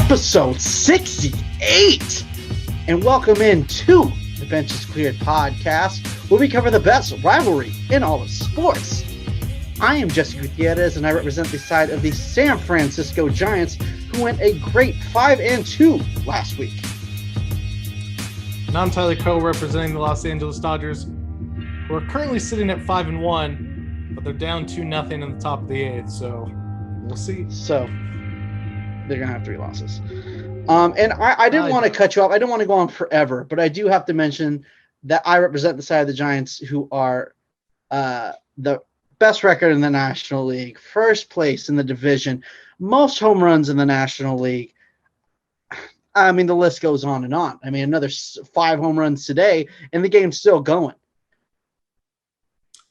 episode 68. And welcome into the Bench is Cleared podcast, where we cover the best rivalry in all of sports. I am Jesse Gutierrez, and I represent the side of the San Francisco Giants, who went a great 5-2 last week. And I'm Tyler Coe, representing the Los Angeles Dodgers, who are currently sitting at 5-1, but they're down 2-0 in the top of the eighth, so we'll see. So they're going to have 3 losses. And I didn't want to cut you off. I don't want to go on forever, but I do have to mention that I represent the side of the Giants who are the best record in the National League, first place in the division, most home runs in the National League. I mean, the list goes on and on. I mean, another 5 home runs today, and the game's still going.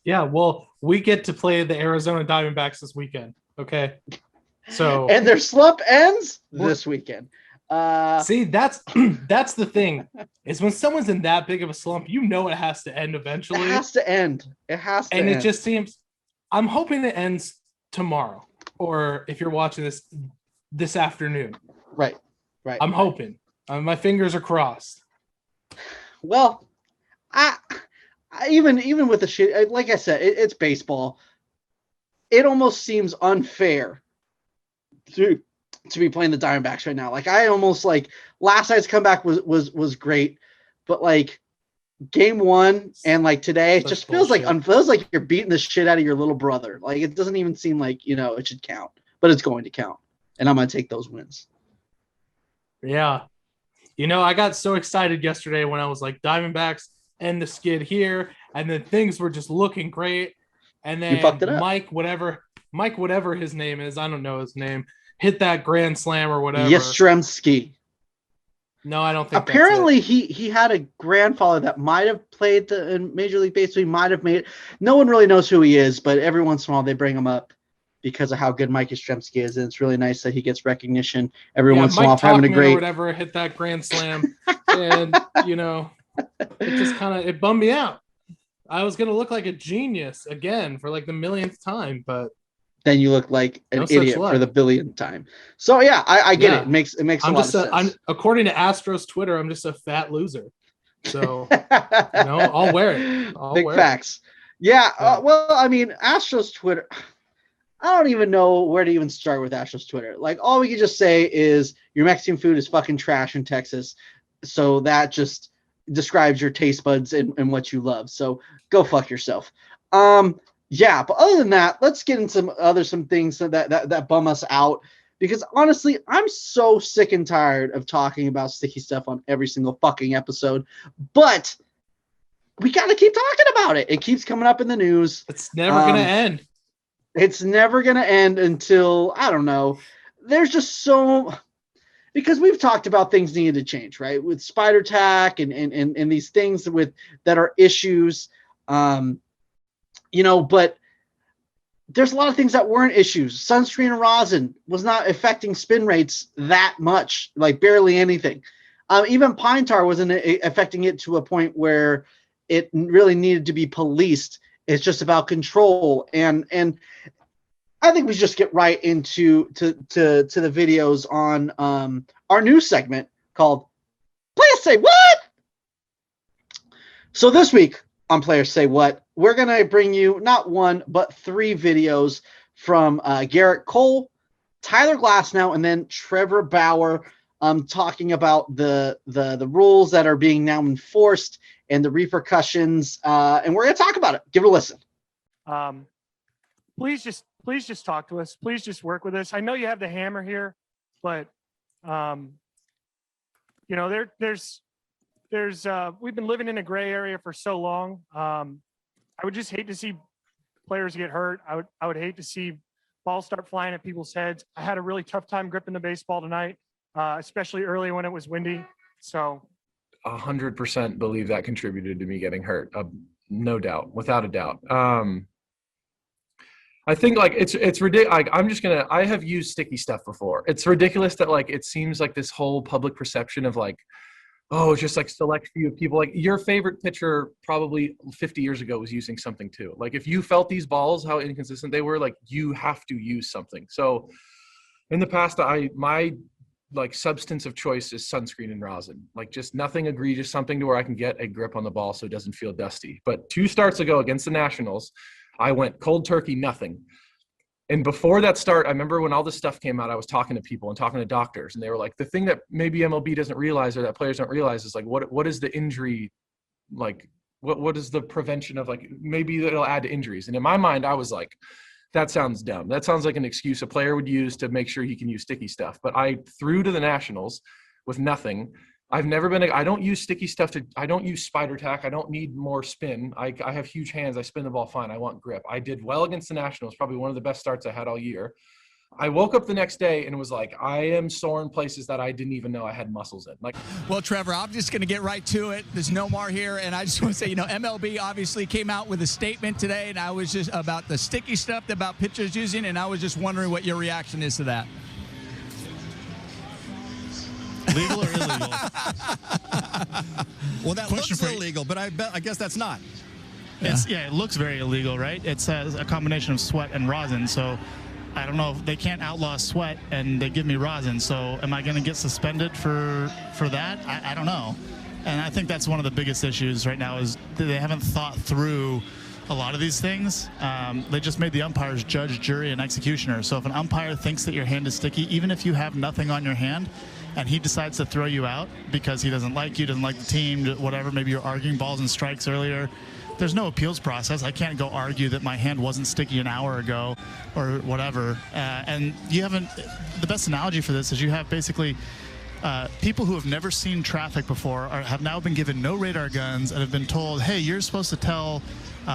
Yeah, well, we get to play the Arizona Diamondbacks this weekend, okay? So and their slump ends this weekend. See, that's the thing, is when someone's in that big of a slump, you know it has to end eventually. It has to end. And it just seems, I'm hoping it ends tomorrow, or if you're watching this afternoon. Right. I'm hoping. My fingers are crossed. Well, I even with the shit, like I said, it's baseball. It almost seems unfair to be playing the Diamondbacks right now. Like, I almost like last night's comeback was great, but like game 1 and like today, it just feels like you're beating the shit out of your little brother. Like, it doesn't even seem like, it should count, but it's going to count, and I'm going to take those wins. Yeah. I got so excited yesterday when I was like, Diamondbacks end the skid here, and then things were just looking great. And then you fucked it up. Mike, whatever his name is, I don't know his name, hit that grand slam or whatever. Yastrzemski. No, I don't think apparently he had a grandfather that might have played in Major League Baseball. He might have made it. No one really knows who he is, but every once in a while they bring him up because of how good Mike Yastrzemski is, and it's really nice that he gets recognition every once in a while for having a great. Or whatever hit that grand slam, and it just it bummed me out. I was gonna look like a genius again for like the millionth time, but then you look like an idiot for the billionth time. So yeah, I get it. It makes a lot of sense. According to Astros Twitter, I'm just a fat loser. So I'll wear it. Big facts. Yeah. Well, I mean, Astros Twitter. I don't even know where to even start with Astros Twitter. Like, all we can just say is your Mexican food is fucking trash in Texas. So that just describes your taste buds and what you love. So go fuck yourself. Yeah, but other than that, let's get into some things that bum us out. Because honestly, I'm so sick and tired of talking about sticky stuff on every single fucking episode. But we got to keep talking about it. It keeps coming up in the news. It's never going to end. It's never going to end until, I don't know, there's just so, because we've talked about things needing to change, right? With Spaeder tack and these things that are issues, but there's a lot of things that weren't issues. Sunscreen and rosin was not affecting spin rates that much, like barely anything. Even pine tar wasn't affecting it to a point where it really needed to be policed. It's just about control, and I think we should just get right into the videos on our news segment called Players Say What. So this week on Players Say What, we're gonna bring you not 1 but 3 videos from Garrett Cole, Tyler Glasnow, and then Trevor Bauer, talking about the rules that are being now enforced and the repercussions, and we're going to talk about it. Give it a listen. Please just talk to us. Please just work with us. I know you have the hammer here, but there's we've been living in a gray area for so long. I would just hate to see players get hurt. I would hate to see balls start flying at people's heads. I had a really tough time gripping the baseball tonight, especially early when it was windy. So 100% believe that contributed to me getting hurt. No doubt, without a doubt. I think it's ridiculous. I have used sticky stuff before. It's ridiculous that it seems like this whole public perception of oh, it's just like select few of people. Like your favorite pitcher probably 50 years ago was using something too. Like if you felt these balls, how inconsistent they were, like you have to use something. So in the past, my like substance of choice is sunscreen and rosin. Like just nothing egregious, something to where I can get a grip on the ball so it doesn't feel dusty. But 2 starts ago against the Nationals, I went cold turkey, nothing. And before that start, I remember when all this stuff came out, I was talking to people and talking to doctors, and they were like, the thing that maybe MLB doesn't realize or that players don't realize is like, what is the injury, like, what is the prevention of, like, maybe it'll add to injuries. And in my mind, I was like, that sounds dumb. That sounds like an excuse a player would use to make sure he can use sticky stuff. But I threw to the Nationals with nothing. I don't use sticky stuff I don't use Spaeder tack. I don't need more spin. I have huge hands. I spin the ball fine. I want grip. I did well against the Nationals, probably one of the best starts I had all year. I woke up the next day and was like, I am sore in places that I didn't even know I had muscles in. Like, well, Trevor, I'm just going to get right to it. There's no more here. And I just want to say, MLB obviously came out with a statement today, and I was just about the sticky stuff about pitchers using, and I was just wondering what your reaction is to that. Legal or illegal? Well, that looks illegal, but I guess that's not. It looks very illegal, right? It's a combination of sweat and rosin, so I don't know if they can't outlaw sweat and they give me rosin, so am I going to get suspended for that? I don't know. And I think that's one of the biggest issues right now is they haven't thought through a lot of these things. They just made the umpires judge, jury, and executioner. So if an umpire thinks that your hand is sticky, even if you have nothing on your hand, and he decides to throw you out because he doesn't like you, doesn't like the team, whatever, maybe you're arguing balls and strikes earlier, there's no appeals process. I can't go argue that my hand wasn't sticky an hour ago or whatever. And you haven't, the best analogy for this is you have basically people who have never seen traffic before have now been given no radar guns and have been told, hey, you're supposed to tell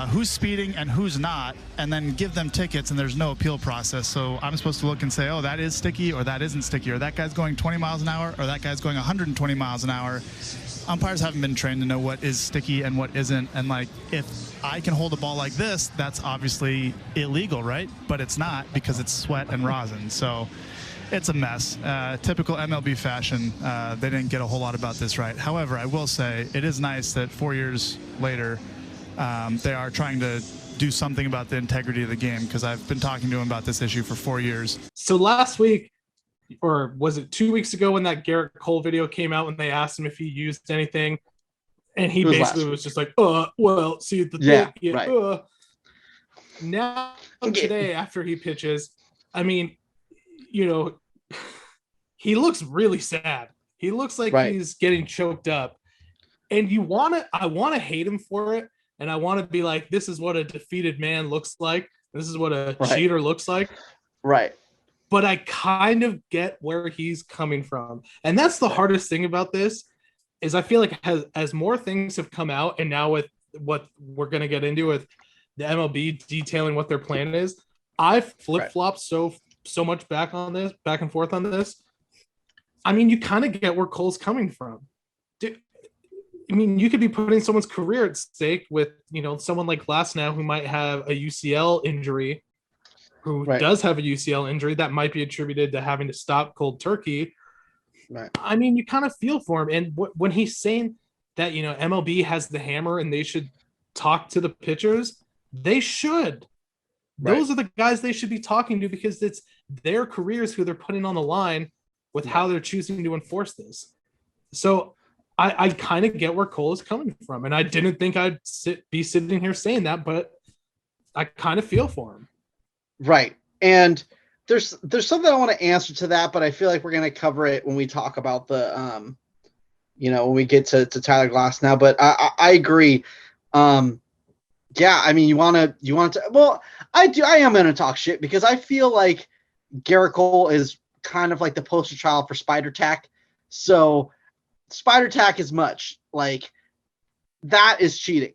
who's speeding and who's not, and then give them tickets, and there's no appeal process. So I'm supposed to look and say, oh, that is sticky, or that isn't sticky, or that guy's going 20 miles an hour, or that guy's going 120 miles an hour. Umpires haven't been trained to know what is sticky and what isn't. And like, if I can hold a ball like this, that's obviously illegal, right? But it's not, because it's sweat and rosin. So it's a mess. Typical MLB fashion. They didn't get a whole lot about this right. However, I will say it is nice that 4 years later, they are trying to do something about the integrity of the game, because I've been talking to him about this issue for 4 years. So last week, or was it 2 weeks ago, when that Garrett Cole video came out, when they asked him if he used anything, and he basically was just like, well, see, the thing, right. Now today, after he pitches, I mean, he looks really sad. He looks like he's getting choked up, and I want to hate him for it. And I want to be like, this is what a defeated man looks like. This is what a cheater looks like. Right. But I kind of get where he's coming from. And that's the hardest thing about this, is I feel like as more things have come out, and now with what we're going to get into with the MLB detailing what their plan is, I've flip-flopped so much back and forth on this. I mean, you kind of get where Cole's coming from. I mean, you could be putting someone's career at stake with, someone like Glasnow, who might have a UCL injury, who does have a UCL injury that might be attributed to having to stop cold turkey. Right. I mean, you kind of feel for him. And when he's saying that, MLB has the hammer and they should talk to the pitchers, they should. Right. Those are the guys they should be talking to, because it's their careers who they're putting on the line with how they're choosing to enforce this. So I kind of get where Cole is coming from, and I didn't think I'd be sitting here saying that, but I kind of feel for him. Right. And there's something I want to answer to that, but I feel like we're going to cover it when we talk about the, when we get to Tyler Glasnow. But I agree. Yeah, I mean, you want to, well, I am going to talk shit, because I feel like Garrett Cole is kind of like the poster child for Spaeder tack. So Spaeder tack is much like that is cheating.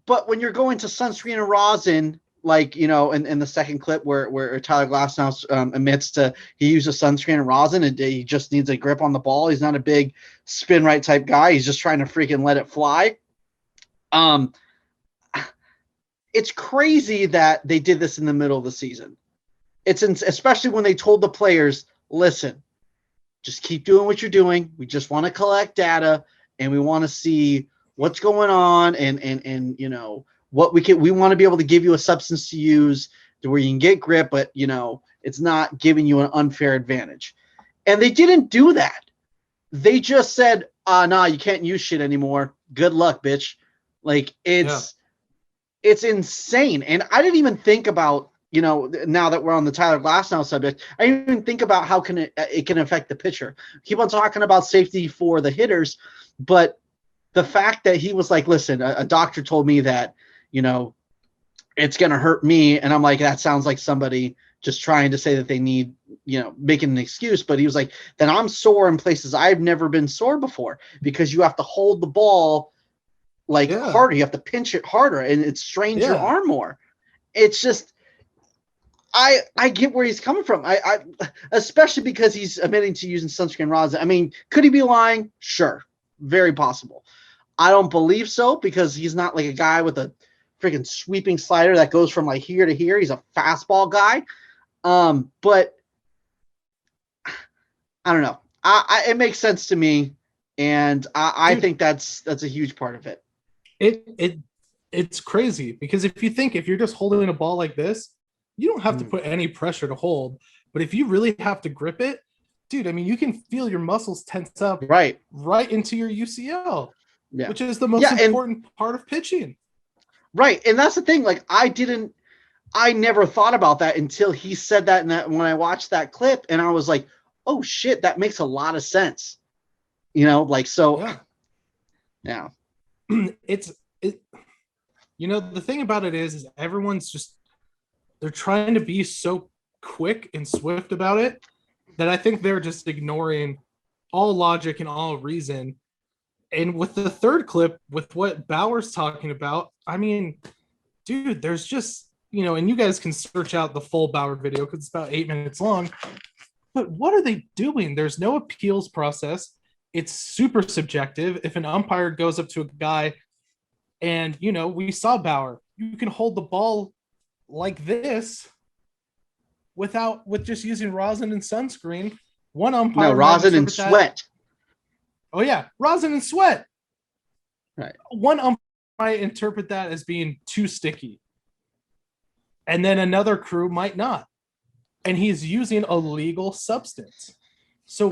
But when you're going to sunscreen and rosin, like, in the second clip where Tyler Glasnow admits he uses sunscreen and rosin, and he just needs a grip on the ball. He's not a big spin right type guy. He's just trying to freaking let it fly. It's crazy that they did this in the middle of the season. Especially when they told the players, listen, just keep doing what you're doing. We just want to collect data, and we want to see what's going on, and what we want to be able to give you a substance to use to where you can get grip, but it's not giving you an unfair advantage. And they didn't do that. They just said, nah, you can't use shit anymore. Good luck, bitch. Like, it's insane. And I didn't even think about, now that we're on the Tyler Glasnow subject, I didn't even think about how it can affect the pitcher. Keep on talking about safety for the hitters, but the fact that he was like, listen, a doctor told me that, it's going to hurt me. And I'm like, that sounds like somebody just trying to say that they need, making an excuse. But he was like, then I'm sore in places I've never been sore before, because you have to hold the ball harder. You have to pinch it harder, and it strains your arm more. It's just, I get where he's coming from. I especially because he's admitting to using sunscreen rosin. I mean, could he be lying? Sure. Very possible. I don't believe so, because he's not like a guy with a freaking sweeping slider that goes from like here to here. He's a fastball guy. But I don't know. It makes sense to me, and I think that's a huge part of it. It's crazy, because if you're just holding a ball like this, you don't have to put any pressure to hold. But if you really have to grip it, dude, I mean, you can feel your muscles tense up right into your UCL, which is the most important part of pitching. Right. And that's the thing. Like, I never thought about that until he said that, when I watched that clip, and I was like, oh shit, that makes a lot of sense. So yeah. The thing about it is everyone's just, they're trying to be so quick and swift about it that I think they're just ignoring all logic and all reason. And with the third clip, with what Bauer's talking about, I mean, dude, there's just, and you guys can search out the full Bauer video because it's about 8 minutes long. But what are they doing? There's no appeals process. It's super subjective. If an umpire goes up to a guy and, we saw Bauer, you can hold the ball like this with just using rosin and sunscreen. One umpire. No, rosin and sweat. Oh, yeah. Rosin and sweat. Right. One umpire might interpret that as being too sticky. And then another crew might not. And he's using a legal substance. So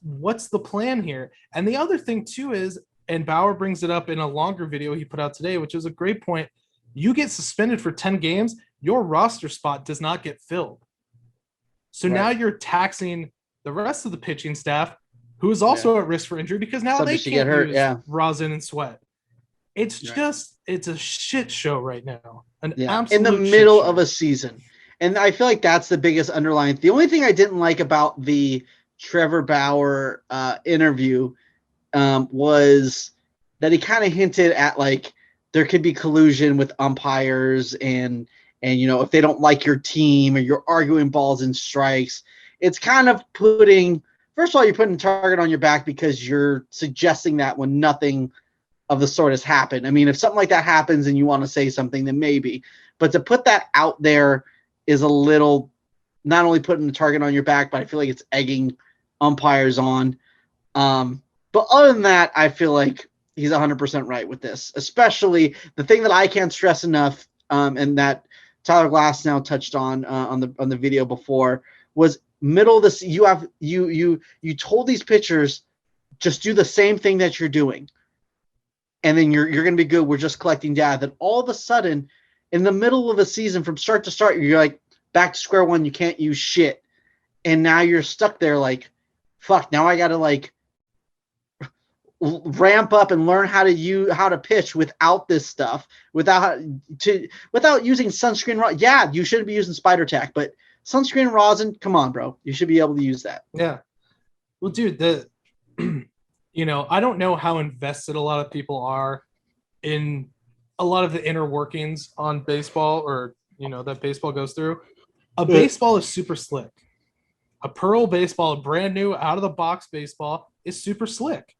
what's the plan here? And the other thing, too, is, and Bauer brings it up in a longer video he put out today, which is a great point. You get suspended for 10 games, your roster spot does not get filled. So now you're taxing the rest of the pitching staff, who is also at risk for injury, because now they can't use rosin and sweat. It's just, it's a shit show right now. An absolute in the middle of a season. And I feel like that's the biggest underlying. The only thing I didn't like about the Trevor Bauer interview was that he kind of hinted at there could be collusion with umpires and if they don't like your team or you're arguing balls and strikes. It's kind of first of all, you're putting a target on your back because you're suggesting that when nothing of the sort has happened. I mean, if something like that happens and you want to say something, then maybe. But to put that out there is a little, not only putting the target on your back, but I feel like it's egging umpires on. But other than that, I feel like he's 100% right with this. Especially the thing that I can't stress enough, and that Tyler Glasnow touched on the video before, was middle of this. You told these pitchers, just do the same thing that you're doing, and then you're going to be good. We're just collecting data. Then all of a sudden, in the middle of a season, from start to start, you're like back to square one. You can't use shit, and now you're stuck there. Like, fuck. Now I got to ramp up and learn how to pitch without this stuff, without using sunscreen. Yeah, you shouldn't be using Spaeder tack, but sunscreen rosin, come on, bro. You should be able to use that. Yeah. Well, dude, I don't know how invested a lot of people are in a lot of the inner workings on baseball, or, that baseball goes through. A baseball is super slick. A Pearl baseball, a brand new out of the box baseball, is super slick.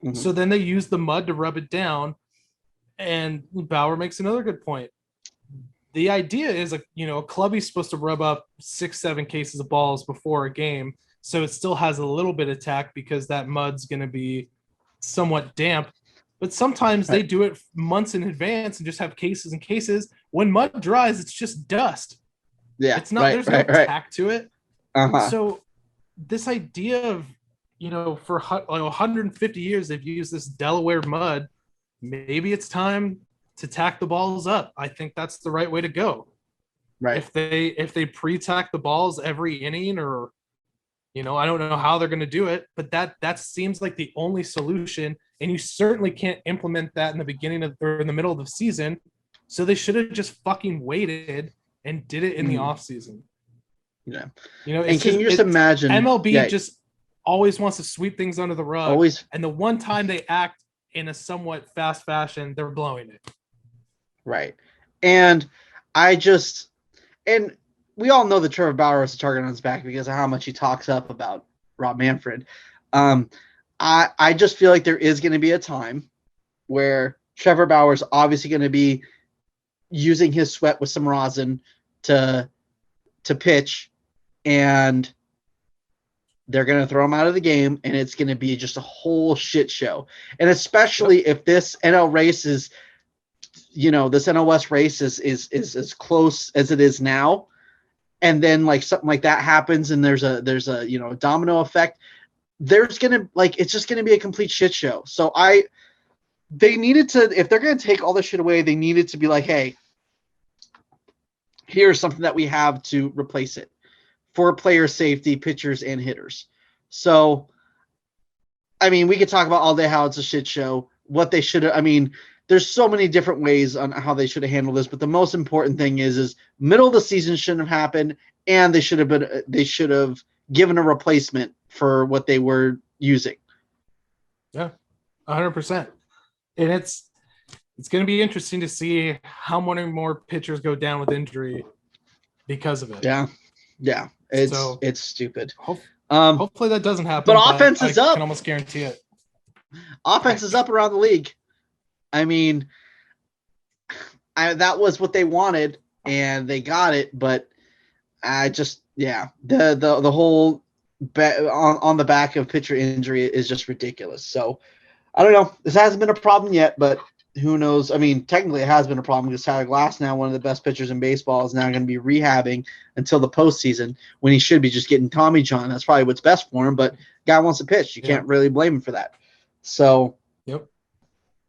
Mm-hmm. So then they use the mud to rub it down. And Bauer makes another good point. The idea is, a clubby's supposed to rub up 6-7 cases of balls before a game, so it still has a little bit of tack because that mud's going to be somewhat damp. But sometimes they do it months in advance and just have cases and cases. When mud dries, it's just dust. Yeah, it's not. There's no tack to it. Uh-huh. So this idea of, for 150 years they've used this Delaware mud. Maybe it's time to tack the balls up. I think that's the right way to go. Right. If they pre-tack the balls every inning, or I don't know how they're going to do it, but that seems like the only solution. And you certainly can't implement that in the beginning of or in the middle of the season. So they should have just fucking waited and did it in the off season. Yeah. And can you just imagine MLB just always wants to sweep things under the rug. Always. And the one time they act in a somewhat fast fashion, they're blowing it. Right. And we all know that Trevor Bauer is a target on his back because of how much he talks up about Rob Manfred. I just feel like there is going to be a time where Trevor Bauer is obviously going to be using his sweat with some rosin to pitch, and they're going to throw him out of the game, and it's going to be just a whole shit show. And especially if this NL race is, this NL West race is as close as it is now, and then like something like that happens, and there's a domino effect. There's gonna it's just gonna be a complete shit show. So they needed to, if they're gonna take all this shit away, they needed to be like, hey, here's something that we have to replace it for player safety, pitchers and hitters. So, I mean, we could talk about all day how it's a shit show. What they should have. I mean, there's so many different ways on how they should have handled this, but the most important thing is middle of the season shouldn't have happened, and they should have given a replacement for what they were using. Yeah, 100%. And it's going to be interesting to see how many more pitchers go down with injury because of it. Yeah. It's stupid. Hopefully that doesn't happen. But offense is up. I can almost guarantee it. Offense is up around the league. I mean, that was what they wanted, and they got it. But the whole on the back of pitcher injury is just ridiculous. So I don't know. This hasn't been a problem yet, but who knows? I mean, technically it has been a problem because Tyler Glass, now one of the best pitchers in baseball, is now going to be rehabbing until the postseason when he should be just getting Tommy John. That's probably what's best for him, but guy wants to pitch. You can't really blame him for that. So, yep.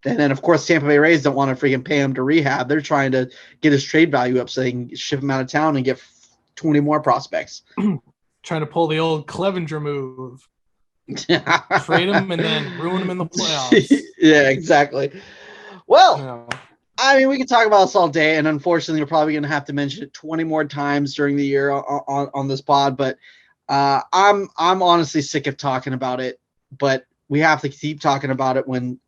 And then, of course, Tampa Bay Rays don't want to freaking pay him to rehab. They're trying to get his trade value up so they can ship him out of town and get 20 more prospects. Trying to pull the old Clevenger move. Trade him and then ruin him in the playoffs. Yeah, exactly. Well, I mean, we can talk about this all day, and unfortunately, we're probably going to have to mention it 20 more times during the year on this pod. But I'm honestly sick of talking about it. But we have to keep talking about it when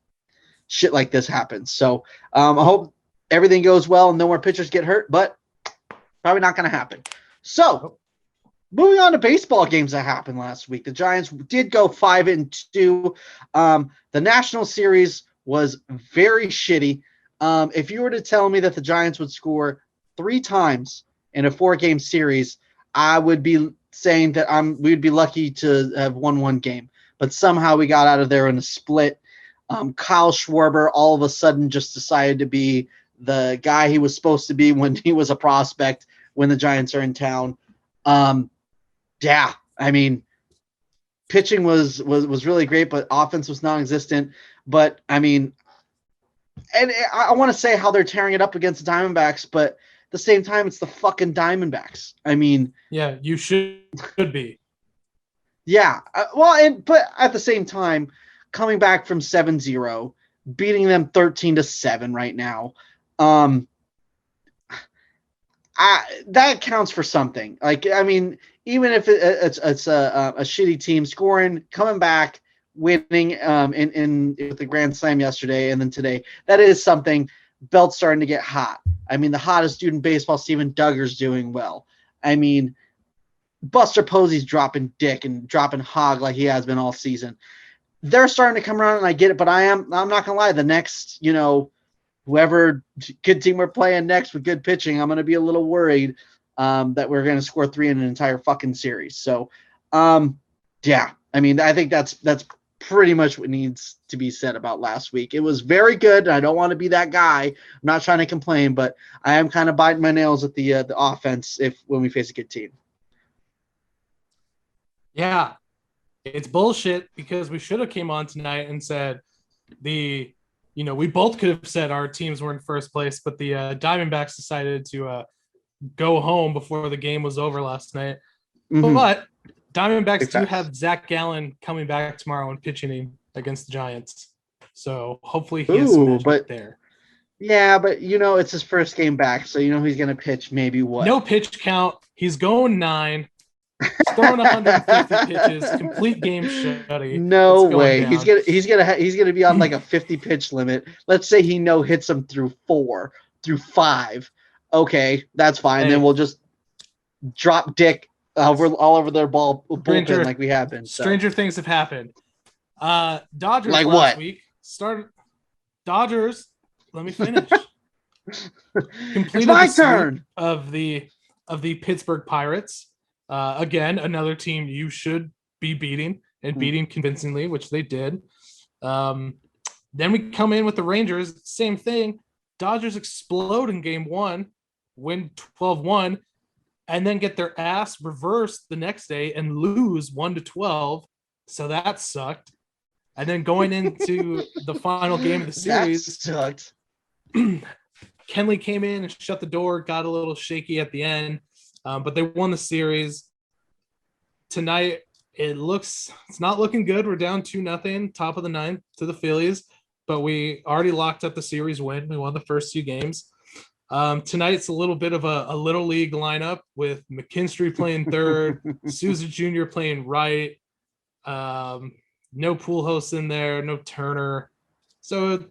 shit like this happens. So I hope everything goes well and no more pitchers get hurt. But probably not going to happen. So moving on to baseball games that happened last week, the Giants did go 5-2. The National Series was very shitty. If you were to tell me that the Giants would score 3 times in a 4-game series, I would be saying that we'd be lucky to have won 1 game. But somehow we got out of there in a split. Kyle Schwarber all of a sudden just decided to be the guy he was supposed to be when he was a prospect when the Giants are in town. I mean, pitching was really great, but offense was non-existent. But I mean, and I want to say how they're tearing it up against the Diamondbacks, but at the same time, it's the fucking Diamondbacks. I mean, yeah, you should be. Yeah, but at the same time, coming back from 7-0, beating them 13-7 right now, that counts for something. Like, I mean, even if it's a shitty team scoring, coming back, winning with the Grand Slam yesterday and then today, that is something. Belt's starting to get hot. I mean, the hottest dude in baseball, Steven Duggar's doing well. I mean, Buster Posey's dropping dick and dropping hog like he has been all season. They're starting to come around, and I get it, but I'm not gonna lie. The next, whoever good team we're playing next with good pitching, I'm gonna be a little worried that we're gonna score 3 in an entire fucking series. So, yeah, I mean, I think that's pretty much what needs to be said about last week. It was very good. I don't want to be that guy. I'm not trying to complain, but I am kind of biting my nails at the offense when we face a good team. Yeah, it's bullshit because we should have came on tonight and said we both could have said our teams were in first place, but the Diamondbacks decided to go home before the game was over last night. Mhm. But Diamondbacks Big do facts. have Zach Gallen coming back tomorrow and pitching against the Giants. So hopefully he has some Ooh, magic but there. yeah, but it's his first game back, so he's gonna pitch maybe what? No pitch count. He's going 9. He's throwing 150 pitches. Complete game shutty. No It's going way. down. He's gonna be on like a 50 pitch limit. Let's say he hits him through 4, through 5. Okay, that's fine. Hey. Then we'll just drop dick all over their bullpen Stranger- like we have been. So. Stranger things have happened. Dodgers Like last what? week started. Dodgers. Let me finish. It's my the sweep turn. of the Pittsburgh Pirates. Again, another team you should be beating and beating convincingly, which they did. Then we come in with the Rangers. Same thing. Dodgers explode in game 1, win 12-1, and then get their ass reversed the next day and lose 1-12. So that sucked. And then going into the final game of the series, That sucked. Kenley came in and shut the door, got a little shaky at the end, but they won the series. Tonight, it's not looking good. We're down 2-0, top of the 9th to the Phillies, but we already locked up the series win. We won the first 2 games. Tonight's a little bit of a little league lineup with McKinstry playing third, Souza Jr. playing right. No Pujols in there, no Turner. So,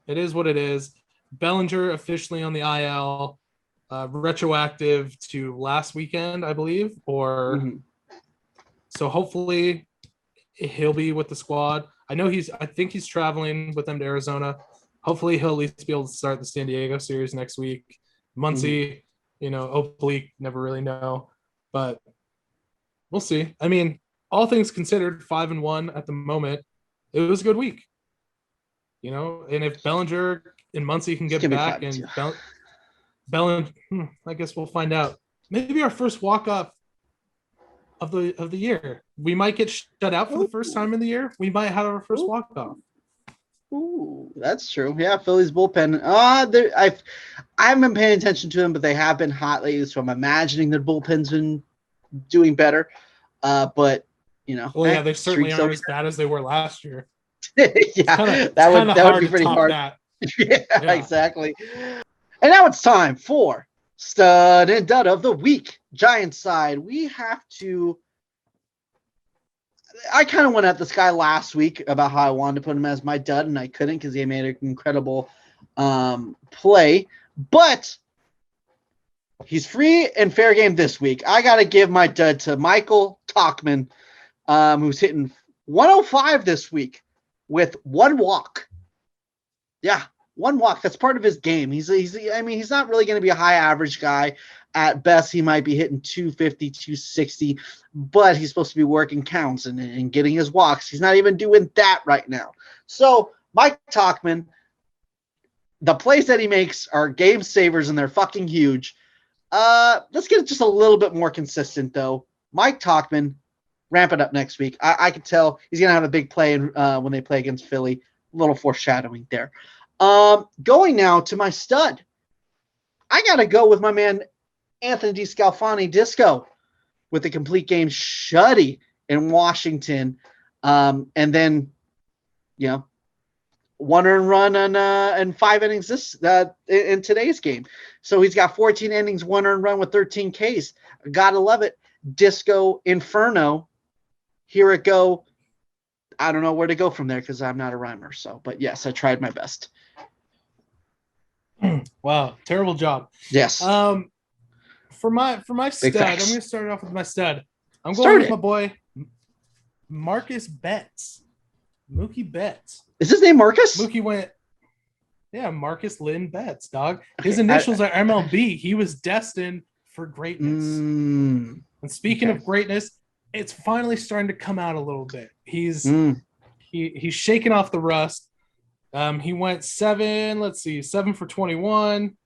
it is what it is. Bellinger officially on the IL, retroactive to last weekend, I believe. So hopefully he'll be with the squad. I think he's traveling with them to Arizona. Hopefully he'll at least be able to start the San Diego series next week. Muncy, hopefully, never really know, but we'll see. I mean, all things considered, 5-1 at the moment. It was a good week, and if Bellinger and Muncy can get back and Bellinger, I guess we'll find out. Maybe our first walk-off of the year. We might get shut out for the first time in the year. We might have our first walk-off. Ooh, that's true. Yeah, Phillies bullpen. I haven't been paying attention to them, but they have been hot lately, so I'm imagining their bullpen's been doing better. But well, yeah, they certainly aren't as bad as they were last year. Yeah, that would be pretty hard. Yeah, exactly. And now it's time for Stud and Dud of the Week. Giants side, we have to. I kind of went at this guy last week about how I wanted to put him as my dud, and I couldn't because he made an incredible play. But he's free and fair game this week. I got to give my dud to Michael Tauchman, who's hitting 105 this week with 1 walk. Yeah, 1 walk. That's part of his game. He's not really going to be a high average guy. At best, he might be hitting 250, 260, but he's supposed to be working counts and getting his walks. He's not even doing that right now. So, Mike Tauchman, the plays that he makes are game savers, and they're fucking huge. Let's get just a little bit more consistent, though. Mike Tauchman, ramp it up next week. I can tell he's going to have a big play when they play against Philly. A little foreshadowing there. Going now to my stud. I got to go with my man, Anthony DeScalfani Disco, with a complete game shutty in Washington. And then, 1 earned run and 5 innings in today's game. So he's got 14 innings, 1 earned run with 13 Ks. Gotta love it. Disco Inferno. Here it go. I don't know where to go from there because I'm not a rhymer. So, but yes, I tried my best. Wow, terrible job. Yes. For my stud, facts. I'm going to start off with my stud. I'm going with my boy Marcus Betts. Mookie Betts. Is his name Marcus? Mookie went, Marcus Lynn Betts, dog. His initials are MLB. He was destined for greatness. And speaking of greatness, it's finally starting to come out a little bit. He's shaking off the rust. He went 7 for 21,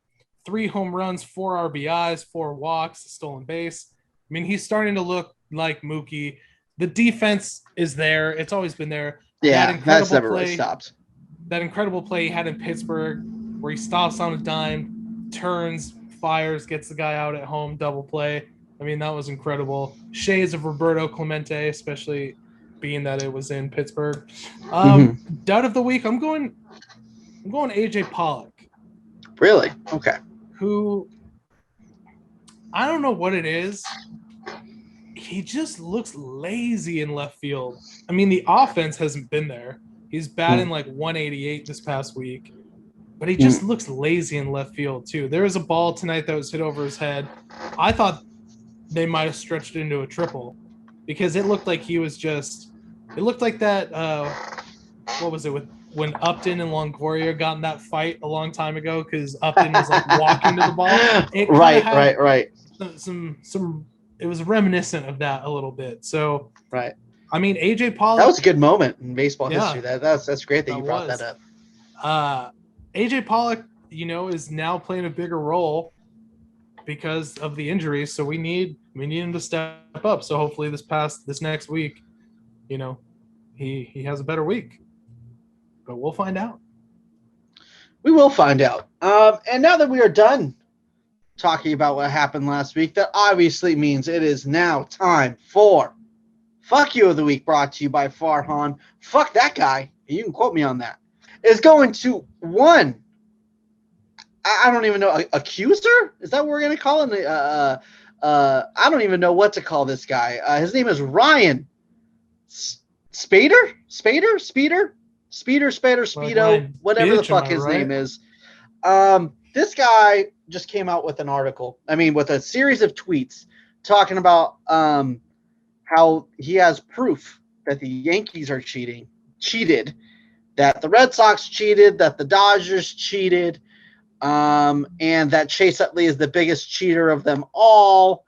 3 home runs, 4 RBIs, 4 walks, stolen base. I mean, he's starting to look like Mookie. The defense is there. It's always been there. Yeah, that's never really stopped. That incredible play he had in Pittsburgh where he stops on a dime, turns, fires, gets the guy out at home, double play. I mean, that was incredible. Shades of Roberto Clemente, especially being that it was in Pittsburgh. Dud of the week, I'm going AJ Pollock. Really? Okay. Who, I don't know what it is. He just looks lazy in left field. I mean, the offense hasn't been there. He's batting like 188 this past week, but he just looks lazy in left field too. There was a ball tonight that was hit over his head. I thought they might have stretched it into a triple because it looked like he was just, it looked like that, what was it with when Upton and Longoria got in that fight a long time ago because Upton was like walking to the ball. Right. Some it was reminiscent of that a little bit. So right. I mean, AJ Pollock. That was a good moment in baseball history. That's great that you brought that up. AJ Pollock, is now playing a bigger role because of the injuries. So we need him to step up. So hopefully this next week, he has a better week. But we'll find out. We will find out. And now that we are done talking about what happened last week, that obviously means it is now time for Fuck You of the Week, brought to you by Farhan. Fuck that guy. You can quote me on that. Is going to one, I don't even know, accuser? Is that what we're going to call him? I don't even know what to call this guy. His name is Ryan Spaeder, whatever the fuck his name is. This guy just came out with an article. With a series of tweets talking about how he has proof that the Yankees are cheated, that the Red Sox cheated, that the Dodgers cheated, and that Chase Utley is the biggest cheater of them all.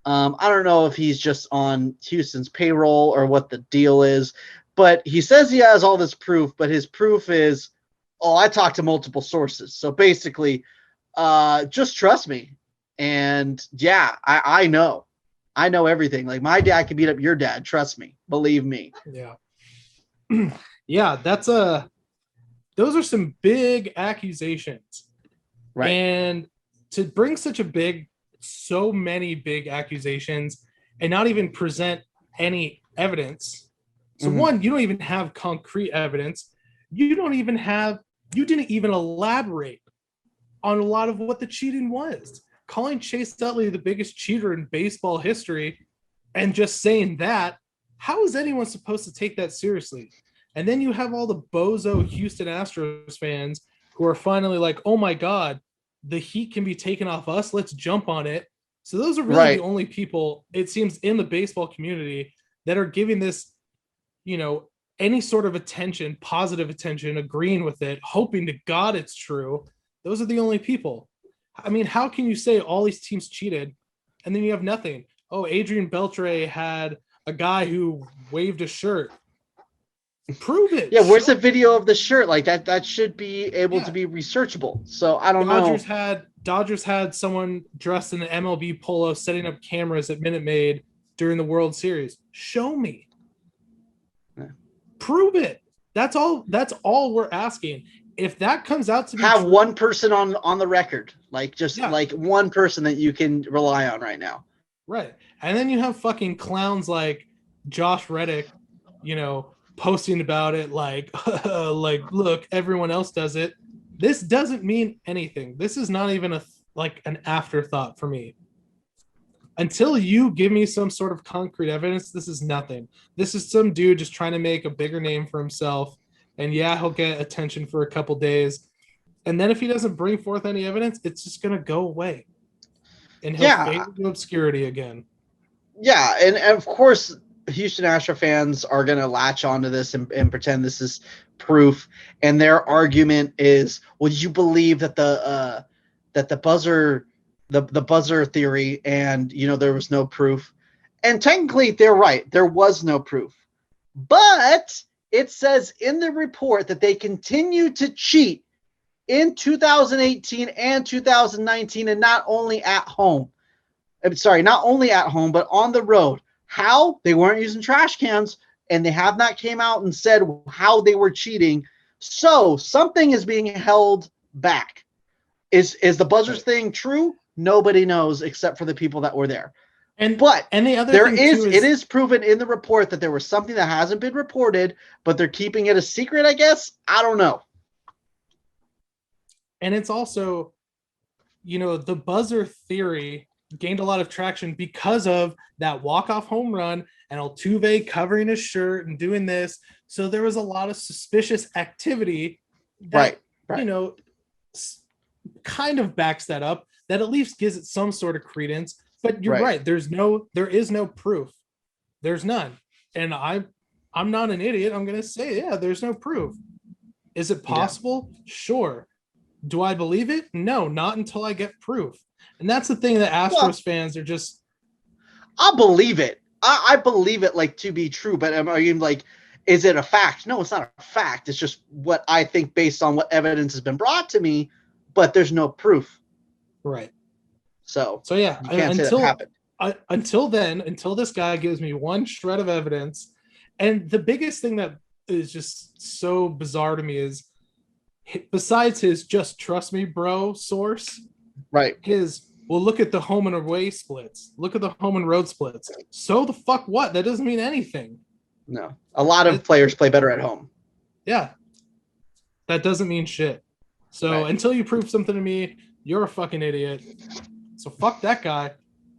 I don't know if he's just on Houston's payroll or what the deal is, but he says he has all this proof, but his proof is, I talked to multiple sources. So basically, just trust me. And yeah, I know. I know everything. Like my dad can beat up your dad. Trust me. Believe me. Yeah. Yeah, those are some big accusations. Right. And to bring so many big accusations and not even present any evidence. So one, you don't even have concrete evidence. You didn't even elaborate on a lot of what the cheating was. Calling Chase Utley the biggest cheater in baseball history and just saying that, how is anyone supposed to take that seriously? And then you have all the bozo Houston Astros fans who are finally like, oh my God, the heat can be taken off us. Let's jump on it. So those are really the only people, it seems, in the baseball community that are giving this, any sort of attention, positive attention, agreeing with it, hoping to God it's true. Those are the only people. How can you say all these teams cheated and then you have nothing? Oh, Adrian Beltre had a guy who waved a shirt. Prove it. Yeah, where's the video of the shirt? Like that should be able to be researchable. So I don't know. Dodgers had someone dressed in an MLB polo setting up cameras at Minute Maid during the World Series. Show me. Prove it. That's all we're asking. If that comes out to be have true, one person on the record, like one person that you can rely on right now. Right. And then you have fucking clowns like Josh Reddick, posting about it like look, everyone else does it. This doesn't mean anything. This is not even an afterthought for me. Until you give me some sort of concrete evidence, this is nothing. This is some dude just trying to make a bigger name for himself. And yeah, he'll get attention for a couple days. And then if he doesn't bring forth any evidence, it's just going to go away. And he'll fade into obscurity again. Yeah, and of course, Houston Astros fans are going to latch onto this and pretend this is proof. And their argument is, would you believe that the buzzer theory and, there was no proof? And technically, they're right. There was no proof. But it says in the report that they continue to cheat in 2018 and 2019, and not only at home, but on the road how they weren't using trash cans, and they have not came out and said how they were cheating. So something is being held back. Is the buzzers thing true? Nobody knows except for the people that were there. And the other there thing is, too it is proven in the report that there was something that hasn't been reported, but they're keeping it a secret, I guess. I don't know. And it's also, the buzzer theory gained a lot of traction because of that walk-off home run and Altuve covering his shirt and doing this. So there was a lot of suspicious activity that, right. Kind of backs that up, that at least gives it some sort of credence. But you're right. There is no proof. There's none. And I'm not an idiot. I'm going to say, yeah, there's no proof. Is it possible? Yeah. Sure. Do I believe it? No, not until I get proof. And that's the thing that Astros fans are just. I believe it. I believe it like to be true, but are you like, is it a fact? No, it's not a fact. It's just what I think based on what evidence has been brought to me, but there's no proof. Right. So yeah, you can't say that happened. Until this guy gives me one shred of evidence. And the biggest thing that is just so bizarre to me is, besides his "just trust me, bro" source, right? Well, look at the home and away splits. Look at the home and road splits. So the fuck what? That doesn't mean anything. No, a lot of players play better at home. Yeah, that doesn't mean shit. So until you prove something to me, you're a fucking idiot. So fuck that guy.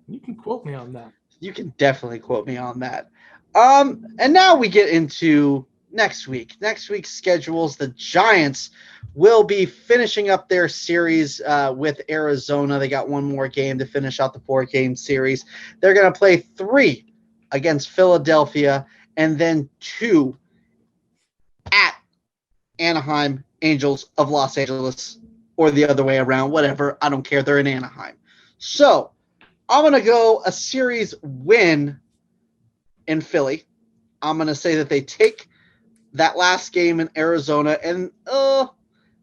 You can quote me on that. You can definitely quote me on that. And now we get into next week. Next week's schedules. The Giants will be finishing up their series with Arizona. They got one more game to finish out the 4-game series. They're going to play 3 against Philadelphia and then 2 at Anaheim Angels of Los Angeles, or the other way around, whatever. I don't care. They're in Anaheim. So I'm going to go a series win in Philly. I'm going to say that they take that last game in Arizona and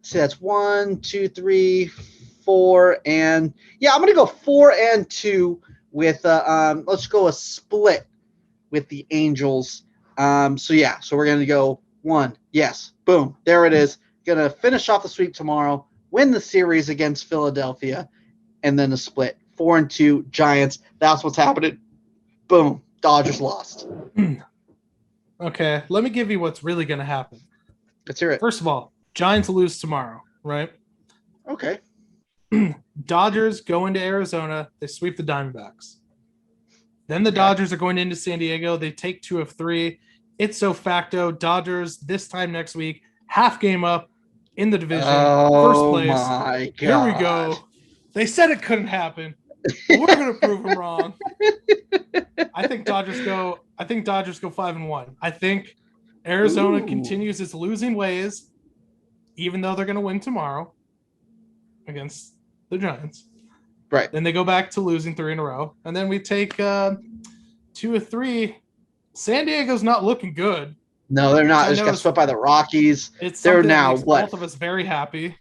see, that's 1, 2, 3, 4, and yeah, I'm going to go 4-2 with let's go a split with the Angels. So we're going to go 1. Yes. Boom. There it is. Going to finish off the sweep tomorrow, win the series against Philadelphia, and then a split. 4-2 Giants. That's what's happening. Boom. Dodgers lost. Okay. Let me give you what's really going to happen. Let's hear it. First of all, Giants lose tomorrow, right? Okay. Dodgers go into Arizona. They sweep the Diamondbacks. Then the Dodgers are going into San Diego. They take 2 of 3. It's so facto. Dodgers this time next week, half game up in the division. First place. My God. Here we go. They said it couldn't happen. But we're going to prove them wrong. I think Dodgers go 5-1. I think Arizona continues its losing ways, even though they're going to win tomorrow against the Giants. Right. Then they go back to losing 3 in a row. And then we take 2 of 3. San Diego's not looking good. No, they're not. They just got swept by the Rockies. They're now what? Both of us very happy.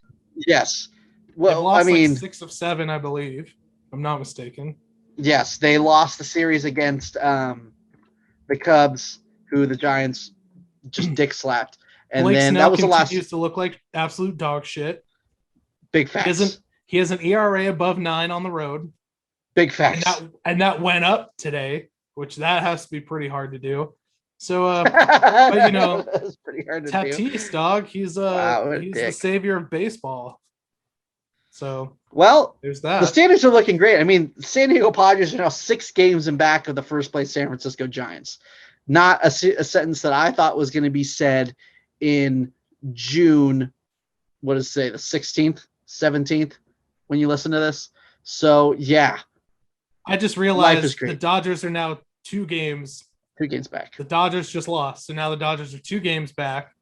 Yes. Well, lost 6 of 7, I believe. If I'm not mistaken. Yes, they lost the series against the Cubs, who the Giants just dick slapped. And Blake then Snell that was the last. Continues to look like absolute dog shit. Big facts. He has an ERA above 9 on the road. Big facts. And that went up today, which that has to be pretty hard to do. So, but that's pretty hard to Tatis, dog, he's the savior of baseball. So, there's that. The standings are looking great. I mean, San Diego Padres are now 6 games in back of the first place San Francisco Giants. Not a sentence that I thought was going to be said in June. What does it say? The 16th, 17th, when you listen to this. So, yeah. I just realized the Dodgers are now 2 games. 2 games back. The Dodgers just lost. So now the Dodgers are 2 games back.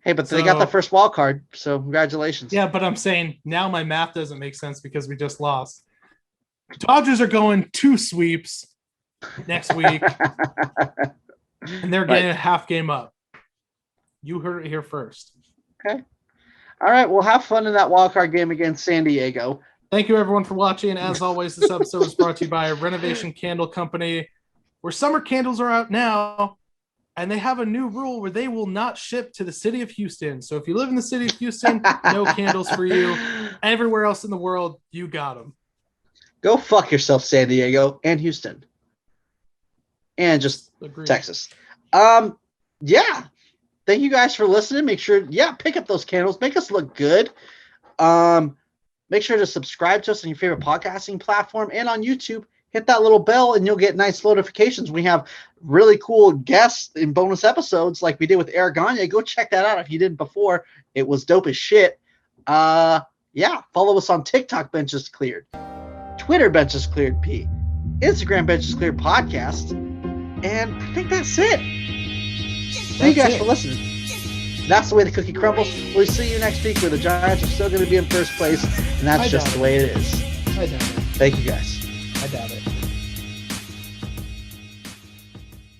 Hey, but they got the first wild card. So congratulations. Yeah, but I'm saying now my math doesn't make sense because we just lost. Dodgers are going 2 sweeps next week. And they're getting a half game up. You heard it here first. Okay. All right. Well, have fun in that wild card game against San Diego. Thank you, everyone, for watching. As always, this episode is brought to you by Renovation Candle Company. where summer candles are out now, and they have a new rule where they will not ship to the city of Houston. So if you live in the city of Houston, no candles for you. Everywhere else in the world, you got them. Go fuck yourself, San Diego and Houston. And just Agreed. Texas. Yeah. Thank you guys for listening. Make sure, pick up those candles. Make us look good. Make sure to subscribe to us on your favorite podcasting platform and on YouTube. Hit that little bell and you'll get nice notifications. We have really cool guests in bonus episodes like we did with Eric Gagne. Go check that out if you didn't before. It was dope as shit. Follow us on TikTok, Benches Cleared. Twitter, Benches Cleared P. Instagram, Benches Cleared Podcast. And I think that's it. Thank you guys for listening. That's the way the cookie crumbles. We'll see you next week where the Giants are still going to be in first place. And that's just the way it is. I doubt it. Thank you guys. I doubt it.